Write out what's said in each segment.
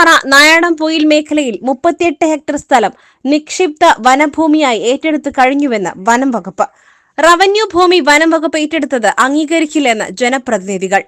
അകമ്പാറ നായാടംപൊയിൽ മേഖലയിൽ 38 ഹെക്ടർ സ്ഥലം നിക്ഷിപ്ത വനഭൂമിയായി ഏറ്റെടുത്തു കഴിഞ്ഞുവെന്ന് വനം വകുപ്പ്. റവന്യൂ ഭൂമി വനം വകുപ്പ് ഏറ്റെടുത്തത് അംഗീകരിക്കില്ലെന്ന് ജനപ്രതിനിധികൾ.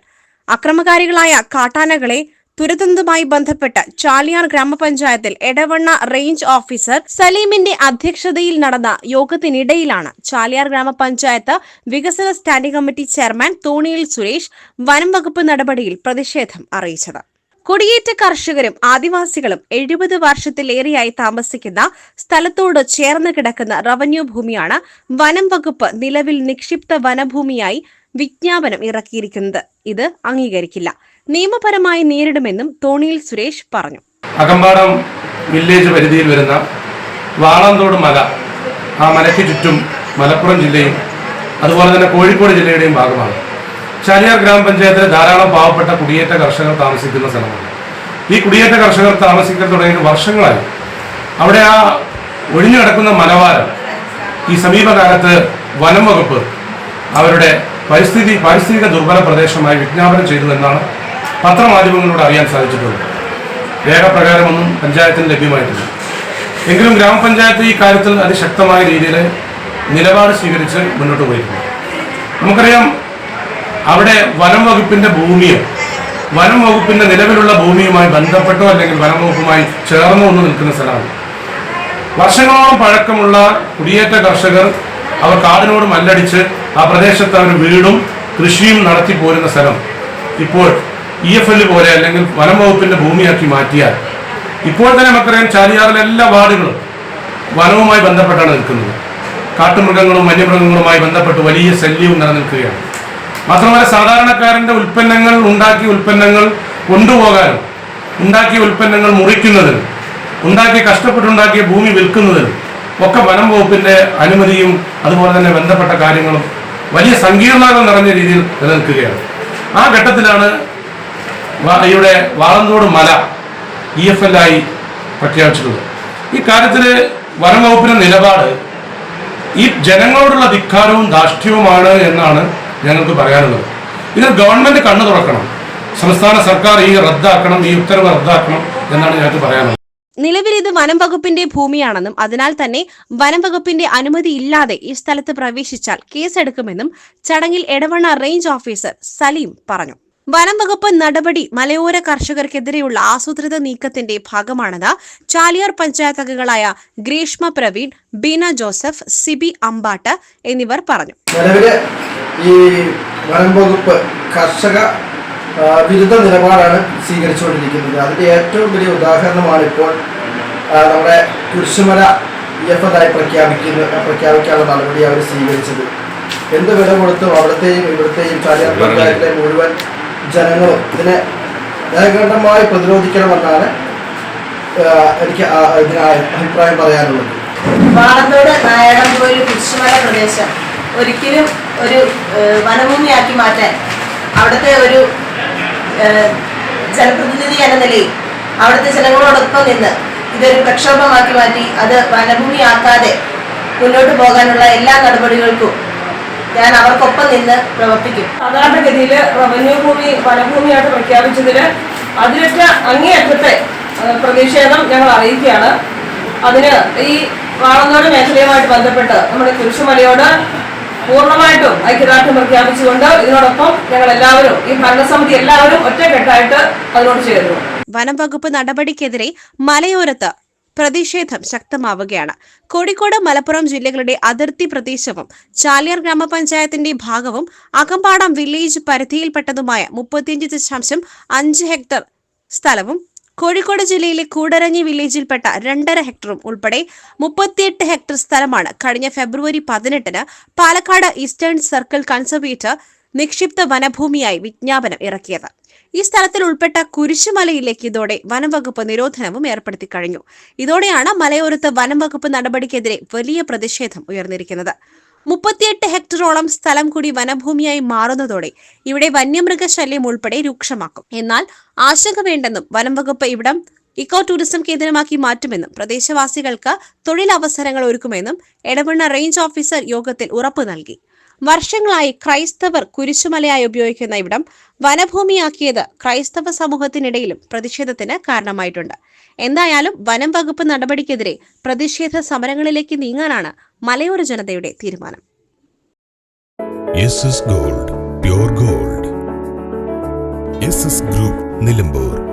അക്രമകാരികളായ കാട്ടാനകളെ തുരത്തുന്നതുമായി ബന്ധപ്പെട്ട് ചാലിയാർ ഗ്രാമപഞ്ചായത്തിൽ എടവണ്ണ റേഞ്ച് ഓഫീസർ സലീമിന്റെ അധ്യക്ഷതയിൽ നടന്ന യോഗത്തിനിടയിലാണ് ചാലിയാർ ഗ്രാമപഞ്ചായത്ത് വികസന സ്റ്റാൻഡിംഗ് കമ്മിറ്റി ചെയർമാൻ തോണിയിൽ സുരേഷ് വനം വകുപ്പ് നടപടിയിൽ പ്രതിഷേധം അറിയിച്ചത്. കുടിയേറ്റ കർഷകരും ആദിവാസികളും 70 വർഷത്തിലേറെയായി താമസിക്കുന്ന സ്ഥലത്തോട് ചേർന്ന് കിടക്കുന്ന റവന്യൂ ഭൂമിയാണ് വനം വകുപ്പ് നിലവിൽ നിക്ഷിപ്ത വനഭൂമിയായി വിജ്ഞാപനം ഇറക്കിയിരിക്കുന്നത്. ഇത് അംഗീകരിക്കില്ല, നിയമപരമായി നേരിടുമെന്നും തോണിയിൽ സുരേഷ് പറഞ്ഞു. അകമ്പാടം വില്ലേജ് പരിധിയിൽ വരുന്ന വാളന്തോട് മല, ആ മലയ്ക്ക് ചുറ്റും മലപ്പുറം ജില്ലയും അതുപോലെ തന്നെ കോഴിക്കോട് ജില്ലയുടെയും ഭാഗമാണ്. ചാലിയാർ ഗ്രാമപഞ്ചായത്തിലെ ധാരാളം പാവപ്പെട്ട കുടിയേറ്റ കർഷകർ താമസിക്കുന്ന സ്ഥലമാണ്. ഈ കുടിയേറ്റ കർഷകർ താമസിക്കാൻ തുടങ്ങിയിട്ട് വർഷങ്ങളായി. അവിടെ ആ ഒഴിഞ്ഞു കിടക്കുന്ന മലവാരം ഈ സമീപകാലത്ത് വനം വകുപ്പ് അവരുടെ പാരിസ്ഥിതിക ദുർബല പ്രദേശമായി വിജ്ഞാപനം ചെയ്തു എന്നാണ് പത്രമാധ്യമങ്ങളിലൂടെ അറിയാൻ സാധിച്ചിട്ടുള്ളത്. രേഖപ്രകാരമൊന്നും പഞ്ചായത്തിന് ലഭ്യമായിട്ടില്ല. എങ്കിലും ഗ്രാമപഞ്ചായത്ത് ഈ കാര്യത്തിൽ അതിശക്തമായ രീതിയിൽ നിലപാട് സ്വീകരിച്ച് മുന്നോട്ട് പോയിട്ടുണ്ട്. നമുക്കറിയാം, അവിടെ വനം വകുപ്പിന്റെ ഭൂമിയോ വനം വകുപ്പിന്റെ നിലവിലുള്ള ഭൂമിയുമായി ബന്ധപ്പെട്ടോ അല്ലെങ്കിൽ വനം വകുപ്പുമായി ചേർന്നോ ഒന്ന് നിൽക്കുന്ന സ്ഥലമാണ്. വർഷങ്ങളോളം പഴക്കമുള്ള കുടിയേറ്റ കർഷകർ അവർ കാടിനോട് മല്ലടിച്ച് ആ പ്രദേശത്ത് അവർ വീടും കൃഷിയും നടത്തി പോരുന്ന സ്ഥലം ഇപ്പോൾ EFL പോലെ അല്ലെങ്കിൽ വനം വകുപ്പിന്റെ ഭൂമിയാക്കി മാറ്റിയാൽ ഇപ്പോൾ തന്നെ നമുക്കറിയാം ചാലിയാറിലെ എല്ലാ വാർഡുകളും വനവുമായി ബന്ധപ്പെട്ടാണ് നിൽക്കുന്നത്. കാട്ടുമൃഗങ്ങളും വന്യമൃഗങ്ങളുമായി ബന്ധപ്പെട്ട് വലിയ ശല്യവും നിലനിൽക്കുകയാണ്. മാത്രമല്ല, സാധാരണക്കാരന്റെ ഉൽപ്പന്നങ്ങൾ ഉൽപ്പന്നങ്ങൾ കൊണ്ടുപോകാനും ഉണ്ടാക്കിയ ഉൽപ്പന്നങ്ങൾ മുറിക്കുന്നതിനും കഷ്ടപ്പെട്ടുണ്ടാക്കിയ ഭൂമി വിൽക്കുന്നതിനും ഒക്കെ വനം വകുപ്പിന്റെ അനുമതിയും അതുപോലെ തന്നെ ബന്ധപ്പെട്ട കാര്യങ്ങളും വലിയ സങ്കീർണത നിറഞ്ഞ രീതിയിൽ നിലനിൽക്കുകയാണ്. ആ ഘട്ടത്തിലാണ് ഇവിടെ വാളന്തോട് മല EFL ആയി പ്രഖ്യാപിച്ചിട്ടുള്ളത്. ഈ കാര്യത്തിൽ വനം വകുപ്പിന്റെ നിലപാട് ഈ ജനങ്ങളോടുള്ള ധിക്കാരവും ധാർഷ്ട്യവുമാണ് എന്നാണ് ഞങ്ങൾക്ക് പറയാനുള്ളത്. ഇത് ഗവൺമെന്റ് കണ്ണു തുറക്കണം, സംസ്ഥാന സർക്കാർ ഈ ഉത്തരവ് റദ്ദാക്കണം എന്നാണ് ഞങ്ങൾക്ക് പറയാനുള്ളത്. നിലവിൽ ഇത് വനം വകുപ്പിന്റെ ഭൂമിയാണെന്നും അതിനാൽ തന്നെ വനം വകുപ്പിന്റെ അനുമതി ഇല്ലാതെ ഈ സ്ഥലത്ത് പ്രവേശിച്ചാൽ കേസെടുക്കുമെന്നും ചടങ്ങിൽ എടവണ്ണ റേഞ്ച് ഓഫീസർ സലീം പറഞ്ഞു. വനം വകുപ്പ് നടപടി മലയോര കർഷകർക്കെതിരെയുള്ള ആസൂത്രിത നീക്കത്തിന്റെ ഭാഗമാണെന്ന് ചാലിയാർ പഞ്ചായത്ത് അംഗങ്ങളായ ഗ്രീഷ്മ പ്രവീൺ, ബീന ജോസഫ്, സിബി അമ്പാട്ട് എന്നിവർ പറഞ്ഞു. ഈ വനം വകുപ്പ് കർഷക വിരുദ്ധ നിലപാടാണ് സ്വീകരിച്ചുകൊണ്ടിരിക്കുന്നത്. അതിൻ്റെ ഏറ്റവും വലിയ ഉദാഹരണമാണ് ഇപ്പോൾ നമ്മുടെ കുരിശുമല EFL ആയി പ്രഖ്യാപിക്കാനുള്ള നടപടി അവർ സ്വീകരിച്ചത്. എന്ത് വില കൊടുത്തും അവിടത്തെയും ഇവിടത്തെയും ചാലിയാർ പഞ്ചായത്തിലെ മുഴുവൻ ജനങ്ങളും ഇതിനെ ഏകണ്ഠമായി പ്രതിരോധിക്കണമെന്നാണ് എനിക്ക് അഭിപ്രായം പറയാനുള്ളത്. വാളന്തോട് നായാടംപൊയിൽ കുരിശുമല പ്രദേശം ഒരിക്കലും ഒരു വനഭൂമിയാക്കി മാറ്റാൻ അവിടുത്തെ ഒരു ജനപ്രതിനിധി എന്ന നിലയിൽ അവിടുത്തെ ജനങ്ങളോടൊപ്പം നിന്ന് ഇതൊരു പ്രക്ഷോഭമാക്കി മാറ്റി അത് വനഭൂമിയാക്കാതെ മുന്നോട്ട് പോകാനുള്ള എല്ലാ നടപടികൾക്കും ഞാൻ അവർക്കൊപ്പം നിന്ന് പ്രവർത്തിക്കും. സാധാരണഗതിയിൽ റവന്യൂ ഭൂമി വനഭൂമിയായിട്ട് പ്രഖ്യാപിച്ചതിൽ അതിലൊറ്റ അങ്ങേയറ്റത്തെ പ്രതിഷേധം ഞങ്ങൾ അറിയിക്കുകയാണ്. അതിന് ഈ വാളന്തോട് മേഖലയുമായിട്ട് ബന്ധപ്പെട്ട് നമ്മുടെ കുരിശുമലയോട് പൂർണ്ണമായിട്ടും ഐക്യദാർഢ്യം പ്രഖ്യാപിച്ചുകൊണ്ട് ഇതിനോടൊപ്പം ഞങ്ങൾ എല്ലാവരും ഈ ഭരണസമിതി എല്ലാവരും ഒറ്റക്കെട്ടായിട്ട് അതിനോട് ചേർന്നു. വനം വകുപ്പ് നടപടിക്കെതിരെ മലയോരത്ത് പ്രതിഷേധം ശക്തമാവുകയാണ്. കോഴിക്കോട്, മലപ്പുറം ജില്ലകളുടെ അതിർത്തി പ്രദേശവും ചാലിയാർ ഗ്രാമപഞ്ചായത്തിന്റെ ഭാഗവും അകമ്പാടം വില്ലേജ് പരിധിയിൽപ്പെട്ടതുമായ 35.5 ഹെക്ടർ സ്ഥലവും കോഴിക്കോട് ജില്ലയിലെ കൂടരഞ്ഞി വില്ലേജിൽപ്പെട്ട 2.5 ഹെക്ടറും ഉൾപ്പെടെ 38 ഹെക്ടർ സ്ഥലമാണ് കഴിഞ്ഞ ഫെബ്രുവരി 18-ന് പാലക്കാട് ഈസ്റ്റേൺ സർക്കിൾ കൺസർവേറ്റർ നിക്ഷിപ്ത വനഭൂമിയായി വിജ്ഞാപനം ഇറക്കിയത്. ഈ സ്ഥലത്തിൽ ഉൾപ്പെട്ട കുരിശുമലയിലേക്ക് ഇതോടെ വനംവകുപ്പ് നിരോധനവും ഏർപ്പെടുത്തി കഴിഞ്ഞു. ഇതോടെയാണ് മലയോരത്ത് വനംവകുപ്പ് നടപടിക്കെതിരെ വലിയ പ്രതിഷേധം ഉയർന്നിരിക്കുന്നത്. 38 ഹെക്ടറോളം സ്ഥലം കൂടി വനഭൂമിയായി മാറുന്നതോടെ ഇവിടെ വന്യമൃഗശല്യം ഉൾപ്പെടെ രൂക്ഷമാക്കും. എന്നാൽ ആശങ്ക വേണ്ടെന്നും വനംവകുപ്പ് ഇവിടം ഇക്കോ ടൂറിസം കേന്ദ്രമാക്കി മാറ്റുമെന്നും പ്രദേശവാസികൾക്ക് തൊഴിലവസരങ്ങൾ ഒരുക്കുമെന്നും എടവണ്ണ റേഞ്ച് ഓഫീസർ യോഗത്തിൽ ഉറപ്പു നൽകി. വർഷങ്ങളായി ക്രൈസ്തവർ കുരിശുമലയായി ഉപയോഗിക്കുന്ന ഇവിടം വനഭൂമിയാക്കിയത് ക്രൈസ്തവ സമൂഹത്തിനിടയിലും പ്രതിഷേധത്തിന് കാരണമായിട്ടുണ്ട്. എന്തായാലും വനം വകുപ്പ് നടപടിക്കെതിരെ പ്രതിഷേധ സമരങ്ങളിലേക്ക് നീങ്ങാനാണ് മലയോര ജനതയുടെ തീരുമാനം. SS Gold, Pure Gold. SS Group, Nilambur.